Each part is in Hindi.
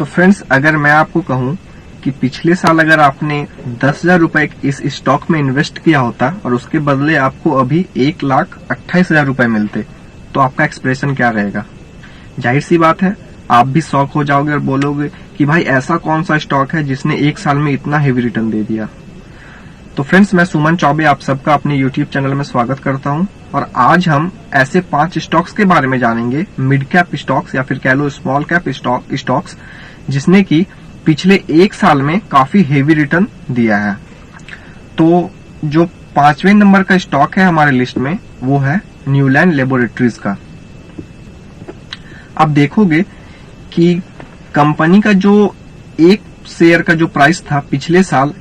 तो फ्रेंड्स, अगर मैं आपको कहूं कि पिछले साल अगर आपने 10,000 रुपए इस स्टॉक में इन्वेस्ट किया होता और उसके बदले आपको अभी 1,28,000 रुपए मिलते, तो आपका एक्सप्रेशन क्या रहेगा? जाहिर सी बात है, आप भी शॉक हो जाओगे और बोलोगे कि भाई ऐसा कौन सा स्टॉक है जिसने एक साल में इतना हेवी रिटर्न दे दिया। तो फ्रेंड्स, मैं सुमन चौबे आप सबका अपने यूट्यूब चैनल में स्वागत करता हूं और आज हम ऐसे 5 स्टॉक्स के बारे में जानेंगे, मिड कैप स्टॉक्स या फिर कह लो स्मॉल कैप स्टॉक्स, जिसने की पिछले एक साल में काफी हेवी रिटर्न दिया है। तो जो 5वें नंबर का स्टॉक है हमारे लिस्ट में वो है न्यूलैंड लेबोरेटरीज का। आप देखोगे कि कंपनी का जो एक शेयर का जो प्राइस था पिछले साल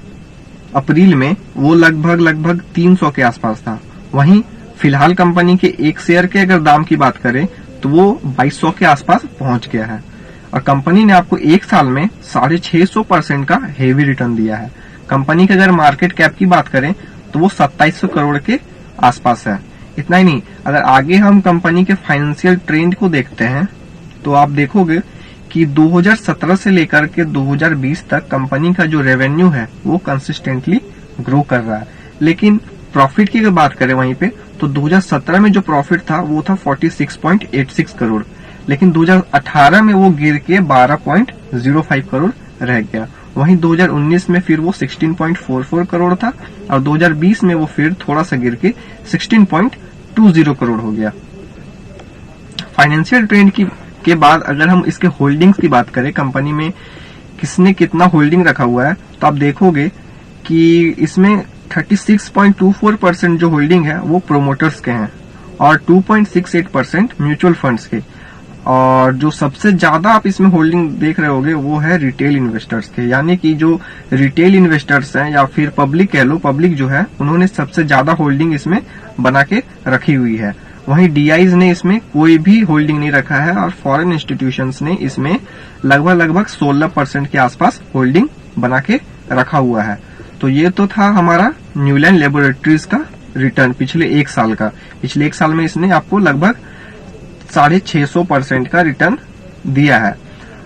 अप्रैल में वो लगभग 300 के आसपास था। वहीं फिलहाल कंपनी के एक शेयर के अगर दाम की बात करें तो वो 2200 के आसपास पहुंच गया है और कंपनी ने आपको एक साल में 650% का हेवी रिटर्न दिया है। कंपनी की अगर मार्केट कैप की बात करें तो वो 2700 करोड़ के आसपास है। इतना ही नहीं, अगर आगे हम कंपनी के फाइनेंशियल ट्रेंड को देखते हैं तो आप देखोगे कि 2017 से लेकर के 2020 तक कंपनी का जो रेवेन्यू है वो कंसिस्टेंटली ग्रो कर रहा है। लेकिन प्रॉफिट की अगर बात करें वहीं पे तो 2017 में जो प्रॉफिट था वो था 46.86 करोड़, लेकिन 2018 में वो गिर के 12.05 करोड़ रह गया। वहीं 2019 में फिर वो 16.44 करोड़ था और 2020 में वो फिर थोड़ा सा गिर के 16.20 करोड़ हो गया। फाइनेंशियल ट्रेंड के बाद अगर हम इसके होल्डिंग्स की बात करें, कंपनी में किसने कितना होल्डिंग रखा हुआ है, तो आप देखोगे कि इसमें 36.24% जो होल्डिंग है वो प्रोमोटर्स के हैं और 2.68% म्यूचुअल फंड्स के, और जो सबसे ज्यादा आप इसमें होल्डिंग देख रहे होगे वो है रिटेल इन्वेस्टर्स के। यानी कि जो रिटेल इन्वेस्टर्स हैं या फिर पब्लिक कह लो, पब्लिक जो है उन्होंने सबसे ज्यादा होल्डिंग इसमें बना के रखी हुई है। वहीं डीआईज ने इसमें कोई भी होल्डिंग नहीं रखा है और फॉरेन इंस्टीट्यूशंस ने इसमें लगभग 16% के आसपास होल्डिंग बना के रखा हुआ है। तो ये तो था हमारा न्यूलैंड लेबोरेटरीज का रिटर्न पिछले एक साल का। पिछले एक साल में इसने आपको लगभग 650% का रिटर्न दिया है।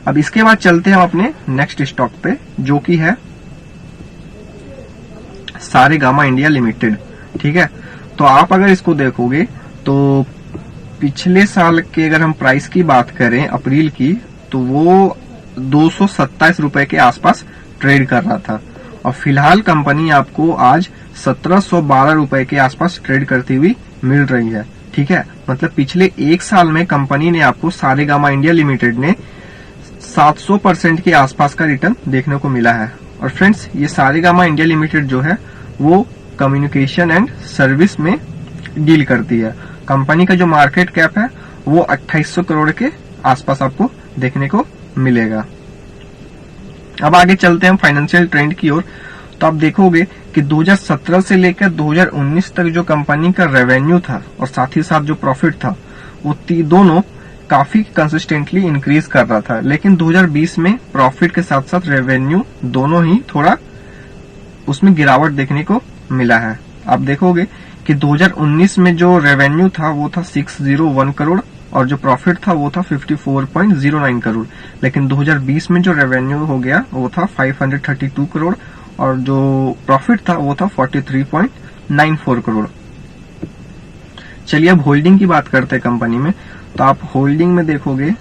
अब इसके बाद चलते हैं हम अपने नेक्स्ट स्टॉक पे, जो कि है सारेगामा इंडिया लिमिटेड। ठीक है, तो आप अगर इसको देखोगे तो पिछले साल के अगर हम प्राइस की बात करें अप्रैल की, तो वो 227 रुपए के आसपास ट्रेड कर रहा था और फिलहाल कंपनी आपको आज 1712 रुपए के आसपास ट्रेड करती हुई मिल रही है। ठीक है, मतलब पिछले एक साल में कंपनी ने आपको सारेगामा इंडिया लिमिटेड ने 700% के आसपास का रिटर्न देखने को मिला है। और फ्रेंड्स, ये सारेगामा इंडिया लिमिटेड जो है वो कम्युनिकेशन एंड सर्विस में डील करती है। कंपनी का जो मार्केट कैप है वो 2800 करोड़ के आसपास आपको देखने को मिलेगा। अब आगे चलते हैं फाइनेंशियल ट्रेंड की ओर। तो आप देखोगे कि 2017 से लेकर 2019 तक जो कंपनी का रेवेन्यू था और साथ ही साथ जो प्रॉफिट था वो दोनों काफी कंसिस्टेंटली इंक्रीज कर रहा था। लेकिन 2020 में प्रॉफिट के साथ साथ रेवेन्यू दोनों ही थोड़ा उसमें गिरावट देखने को मिला है। आप देखोगे कि 2019 में जो रेवेन्यू था वो था 601 करोड़ और जो प्रॉफिट था वो था 54.09 करोड़, लेकिन 2020 में जो रेवेन्यू हो गया वो था 532 करोड़ और जो प्रॉफिट था वो था 43.94 करोड़। चलिए अब होल्डिंग की बात करते हैं कंपनी में। तो आप होल्डिंग में देखोगे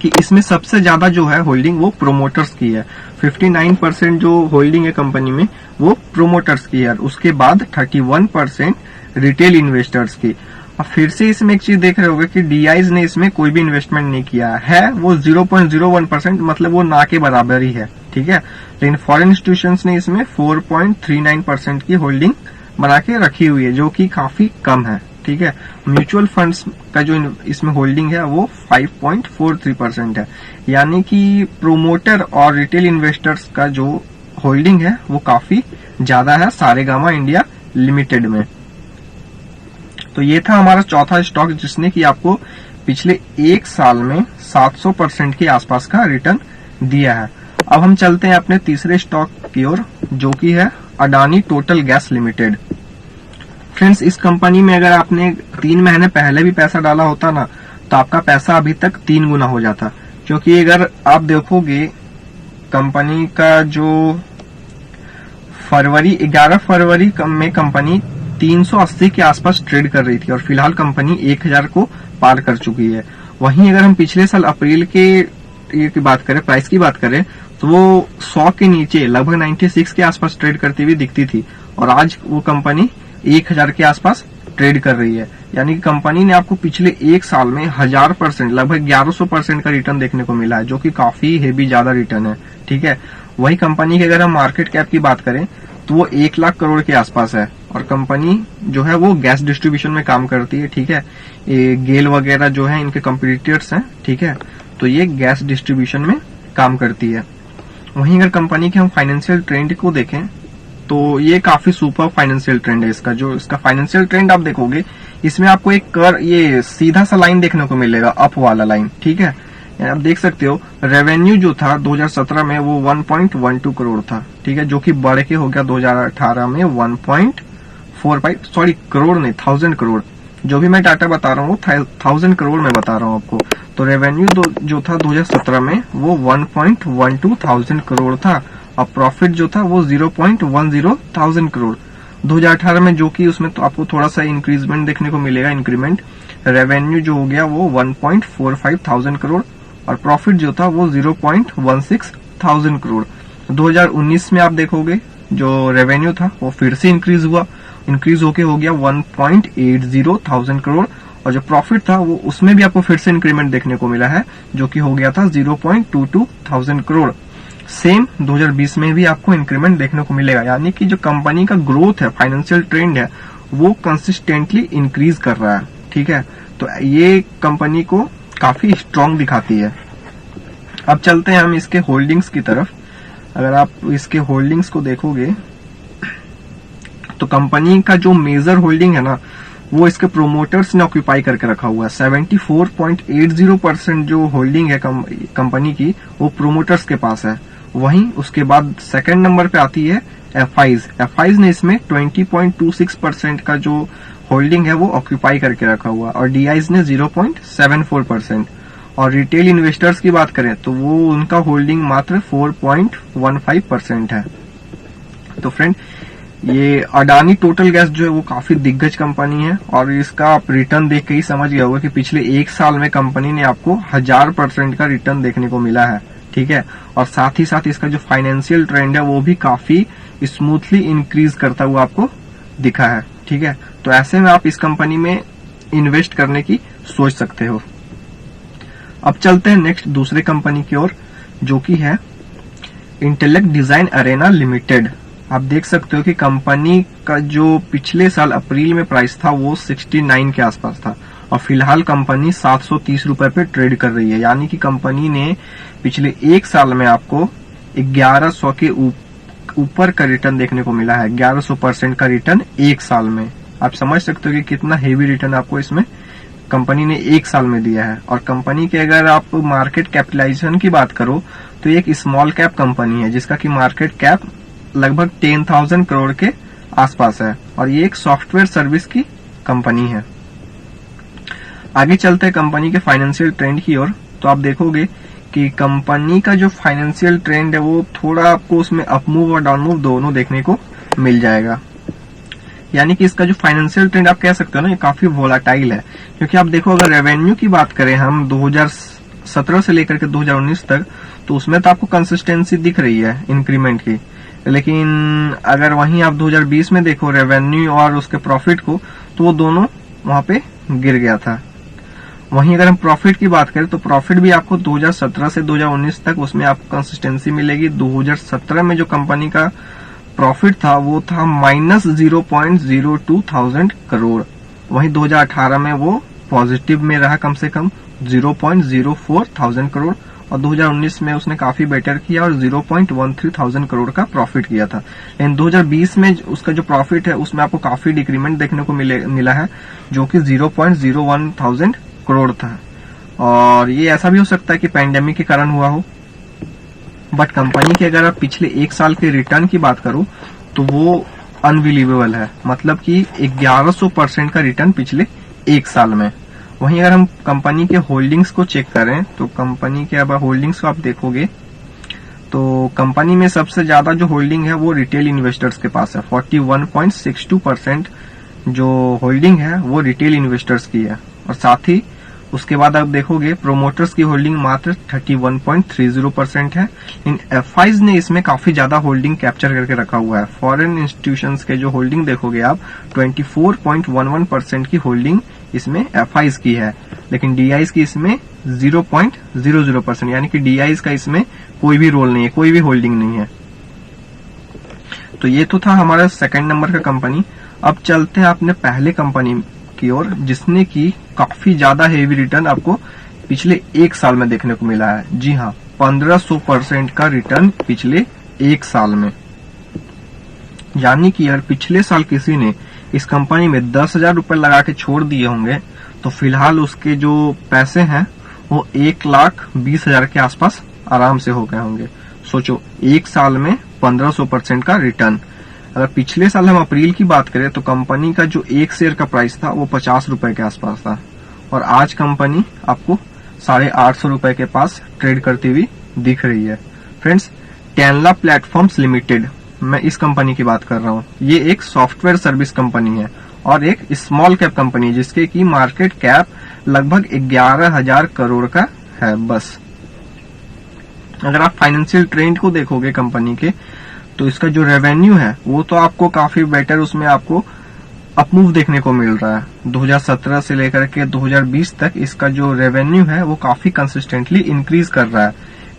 कि इसमें सबसे ज्यादा जो है होल्डिंग वो प्रोमोटर्स की है। 59% जो होल्डिंग है कंपनी में वो प्रोमोटर्स की है, उसके बाद 31% रिटेल इन्वेस्टर्स की। अब फिर से इसमें एक चीज देख रहे होगे कि डीआईज ने इसमें कोई भी इन्वेस्टमेंट नहीं किया है, वो 0.01%, मतलब वो ना के बराबर ही है। ठीक है, लेकिन फॉरेन इंस्टीट्यूशंस ने इसमें 4.39% की होल्डिंग बना के रखी हुई है, जो कि काफी कम है। ठीक है, म्यूचुअल फंड्स का जो इसमें होल्डिंग है वो 5.43% है। यानी कि प्रोमोटर और रिटेल इन्वेस्टर्स का जो होल्डिंग है वो काफी ज्यादा है सारेगामा इंडिया लिमिटेड में। तो ये था हमारा चौथा स्टॉक जिसने कि आपको पिछले एक साल में 700% के आसपास का रिटर्न दिया है। अब हम चलते हैं अपने तीसरे स्टॉक की ओर, जो कि है Adani total gas limited. Friends, इस कंपनी में अगर आपने 3 महीने पहले भी पैसा डाला होता ना तो आपका पैसा अभी तक 3 गुना हो जाता। क्योंकि अगर आप देखोगे कंपनी का जो 11 फरवरी में कंपनी 380 के आसपास ट्रेड कर रही थी और फिलहाल कंपनी 1000 को पार कर चुकी है। वहीं अगर हम पिछले साल अप्रैल के की बात करें, प्राइस की बात करें, तो वो 100 के नीचे लगभग 96 के आसपास ट्रेड करती हुई दिखती थी और आज वो कंपनी 1000 के आसपास ट्रेड कर रही है। यानी कि कंपनी ने आपको पिछले एक साल में 1000%, लगभग 1100% का रिटर्न देखने को मिला है, जो कि काफी हेवी ज्यादा रिटर्न है। ठीक है, वही कंपनी की अगर हम मार्केट कैप की बात करें तो वो 1 लाख करोड़ के आसपास है और कंपनी जो है वो गैस डिस्ट्रीब्यूशन में काम करती है। ठीक है, ये गेल वगैरह जो है इनके कंपटीटर्स हैं। ठीक है, तो ये गैस डिस्ट्रीब्यूशन में काम करती है। वहीं अगर कंपनी के हम फाइनेंशियल ट्रेंड को देखें तो ये काफी सुपर फाइनेंशियल ट्रेंड है। इसका फाइनेंशियल ट्रेंड आप देखोगे, इसमें आपको एक ये सीधा सा लाइन देखने को मिलेगा, अप वाला लाइन। ठीक है, आप देख सकते हो रेवेन्यू जो था 2017 में वो 1.12 करोड़ था। ठीक है, जो कि बढ़ के हो गया 2018 में 1.45, सॉरी करोड़ नहीं, 1000 करोड़। जो भी मैं डाटा बता रहा हूँ 1000 करोड़ में बता रहा हूँ आपको। तो रेवेन्यू जो था 2017 में वो 1.12 करोड़ था और प्रॉफिट जो था वो 0.10 करोड़। 2018 में जो कि उसमें तो आपको थोड़ा सा इंक्रीजमेंट देखने को मिलेगा, इंक्रीमेंट। रेवेन्यू जो हो गया वो 1.45 करोड़ और प्रॉफिट जो था वो 0.16 करोड़। 2019 में आप देखोगे जो रेवेन्यू था वो फिर से इंक्रीज होके हो गया 1.80 करोड़ और जो प्रॉफिट था वो उसमें भी आपको फिर से इंक्रीमेंट देखने को मिला है, जो कि हो गया था 0.22 करोड़। सेम 2020 में भी आपको इंक्रीमेंट देखने को मिलेगा। यानी कि जो कंपनी का ग्रोथ है, फाइनेंशियल ट्रेंड है, वो कंसिस्टेंटली इंक्रीज कर रहा है। ठीक है, तो ये कंपनी को काफी स्ट्रांग दिखाती है। अब चलते हैं हम इसके होल्डिंग्स की तरफ। अगर आप इसके होल्डिंग्स को देखोगे तो कंपनी का जो मेजर होल्डिंग है ना, वो इसके प्रोमोटर्स ने ऑक्यूपाई करके रखा हुआ है। 74.80% जो होल्डिंग है कंपनी की, वो प्रोमोटर्स के पास है। वहीं उसके बाद सेकंड नंबर पे आती है एफआईज ने इसमें 20.26% का जो होल्डिंग है वो ऑक्यूपाई करके रखा हुआ और डीआईज ने 0.74%। और रिटेल इन्वेस्टर्स की बात करें तो वो उनका होल्डिंग मात्र 4.15% है। तो फ्रेंड, ये अडानी टोटल गैस जो है वो काफी दिग्गज कंपनी है और इसका आप रिटर्न देख के ही समझ गया होगा कि पिछले एक साल में कंपनी ने आपको 1000% का रिटर्न देखने को मिला है। ठीक है, और साथ ही साथ इसका जो फाइनेंशियल ट्रेंड है वो भी काफी स्मूथली इंक्रीज करता हुआ आपको दिखा है। ठीक है, तो ऐसे में आप इस कंपनी में इन्वेस्ट करने की सोच सकते हो। अब चलते हैं नेक्स्ट दूसरे कंपनी की ओर, जो कि है इंटेलेक्ट डिजाइन अरेना लिमिटेड। आप देख सकते हो कि कंपनी का जो पिछले साल अप्रैल में प्राइस था वो 69 के आसपास था और फिलहाल कंपनी 730 रुपए पे ट्रेड कर रही है। यानी कि कंपनी ने पिछले एक साल में आपको 1100 के ऊपर का रिटर्न देखने को मिला है। 1100% का रिटर्न एक साल में। आप समझ सकते हो कि कितना हेवी रिटर्न आपको इसमें कंपनी ने एक साल में दिया है। और कंपनी के अगर आप मार्केट कैपिटलाइजेशन की बात करो तो एक स्मॉल कैप कंपनी है जिसका की मार्केट कैप लगभग 10,000 करोड़ के आसपास है और ये एक सॉफ्टवेयर सर्विस की कंपनी है। आगे चलते हैं कंपनी के फाइनेंशियल ट्रेंड की ओर। तो आप देखोगे कि कंपनी का जो फाइनेंशियल ट्रेंड है वो थोड़ा आपको उसमें अपमूव और डाउनमूव दोनों देखने को मिल जाएगा। यानी कि इसका जो फाइनेंशियल ट्रेंड आप कह सकते हो ना, ये काफी वोलाटाइल है। क्योंकि आप देखो अगर रेवेन्यू की बात करें हम 2017 से लेकर के 2019 तक, तो उसमें तो आपको कंसिस्टेंसी दिख रही है इंक्रीमेंट की। लेकिन अगर वहीं आप 2020 में देखो रेवेन्यू और उसके प्रॉफिट को, तो वो दोनों वहां पे गिर गया था। वहीं अगर हम प्रॉफिट की बात करें तो प्रॉफिट भी आपको 2017 से 2019 तक उसमें आपको कंसिस्टेंसी मिलेगी। 2017 में जो कंपनी का प्रॉफिट था वो था -0.02 करोड़। वहीं 2018 में वो पॉजिटिव में रहा कम से कम 0.04 करोड़ और 2019 में उसने काफी बेटर किया और 0.13 करोड़ का प्रॉफिट किया था। लेकिन 2020 में उसका जो प्रॉफिट है उसमें आपको काफी डिक्रीमेंट देखने को मिला है, जो कि 0.01 करोड़ था। और ये ऐसा भी हो सकता है कि पैंडेमिक के कारण हुआ हो, बट कंपनी के अगर आप पिछले एक साल के रिटर्न की बात करो तो वो अनबिलीवेबल है। मतलब कि 1100% का रिटर्न पिछले एक साल में। वहीं अगर हम कंपनी के होल्डिंग्स को चेक करें तो कंपनी के अब होल्डिंग्स को आप देखोगे तो कंपनी में सबसे ज्यादा जो होल्डिंग है वो रिटेल इन्वेस्टर्स के पास है। 41.62% जो होल्डिंग है वो रिटेल इन्वेस्टर्स की है। और साथ ही उसके बाद आप देखोगे प्रोमोटर्स की होल्डिंग मात्र 31.30% है। इन एफआईज ने इसमें काफी ज्यादा होल्डिंग कैप्चर करके रखा हुआ है। फॉरेन इंस्टीट्यूशंस के जो होल्डिंग देखोगे आप 24.11% की होल्डिंग इसमें एफआईज की है, लेकिन डीआईज की इसमें 0.00%, यानी कि डीआईज का इसमें कोई भी रोल नहीं है, कोई भी होल्डिंग नहीं है। तो ये तो था हमारा सेकंड नंबर का कंपनी। अब चलते हैं अपने पहले कंपनी की ओर, जिसने की काफी ज्यादा हेवी रिटर्न आपको पिछले एक साल में देखने को मिला है। जी हाँ, 1500% का रिटर्न पिछले एक साल में। यानी कि यार पिछले साल किसी ने इस कंपनी में 10,000 रुपए लगा के छोड़ दिए होंगे तो फिलहाल उसके जो पैसे हैं वो 1,20,000 के आसपास आराम से हो गए होंगे। सोचो, एक साल में 1500% का रिटर्न। अगर पिछले साल हम अप्रैल की बात करें तो कंपनी का जो एक शेयर का प्राइस था वो 50 रुपए के आसपास था, और आज कंपनी आपको 850 रुपए के पास ट्रेड करती हुई दिख रही है। फ्रेंड्स, टेनला प्लेटफॉर्म्स लिमिटेड, मैं इस कंपनी की बात कर रहा हूँ। ये एक सॉफ्टवेयर सर्विस कंपनी है और एक स्मॉल कैप कंपनी है जिसके की मार्केट कैप लगभग 11,000 करोड़ का है बस। अगर आप फाइनेंशियल ट्रेंड को देखोगे कंपनी के तो इसका जो रेवेन्यू है वो तो आपको काफी बेटर, उसमें आपको अपमूव देखने को मिल रहा है। 2017 से लेकर के 2020 तक इसका जो रेवेन्यू है वो काफी कंसिस्टेंटली इंक्रीज कर रहा है।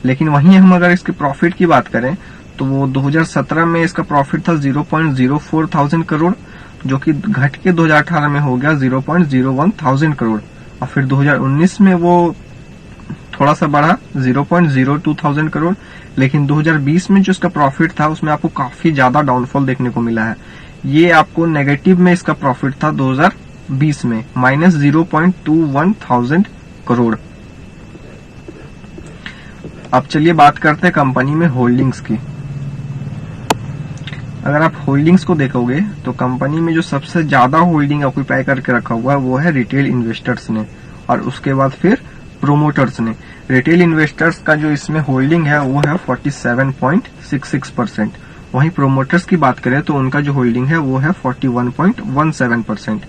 लेकिन वहीं हम अगर इसके प्रॉफिट की बात करें तो वो 2017 में इसका प्रॉफिट था 0.04 थाउजेंड करोड़, जो कि घट के 2018 में हो गया 0.01 थाउजेंड करोड़, और फिर 2019 में वो थोड़ा सा बढ़ा 0.02 थाउजेंड करोड़। लेकिन 2020 में जो इसका प्रॉफिट था उसमें आपको काफी ज्यादा डाउनफॉल देखने को मिला है। ये आपको नेगेटिव में इसका प्रॉफिट था 2020 में -0.21 थाउजेंड करोड़। अब चलिए बात करते हैं कंपनी में होल्डिंग्स की। अगर आप होल्डिंग्स को देखोगे तो कंपनी में जो सबसे ज्यादा होल्डिंग ऑक्यूपाई करके रखा हुआ है वो है रिटेल इन्वेस्टर्स ने, और उसके बाद फिर प्रोमोटर्स ने। रिटेल इन्वेस्टर्स का जो इसमें होल्डिंग है वो है 47.66%। वहीं प्रोमोटर्स की बात करें तो उनका जो होल्डिंग है वो है 41.17%।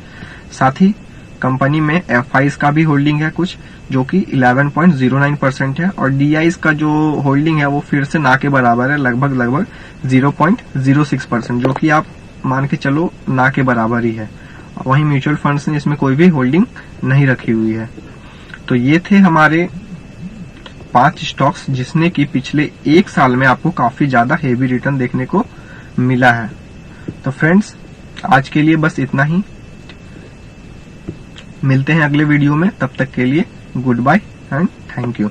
साथ ही कंपनी में एफआईज का भी होल्डिंग है कुछ, जो कि 11.09% है, और डीआईज का जो होल्डिंग है वो फिर से ना के बराबर है, लगभग 0.06%, जो कि आप मान के चलो ना के बराबर ही है। वहीं म्यूचुअल फंड्स ने इसमें कोई भी होल्डिंग नहीं रखी हुई है। तो ये थे हमारे 5 स्टॉक्स जिसने कि पिछले एक साल में आपको काफी ज्यादा हेवी रिटर्न देखने को मिला है। तो फ्रेंड्स, आज के लिए बस इतना ही। मिलते हैं अगले वीडियो में, तब तक के लिए goodbye and thank you.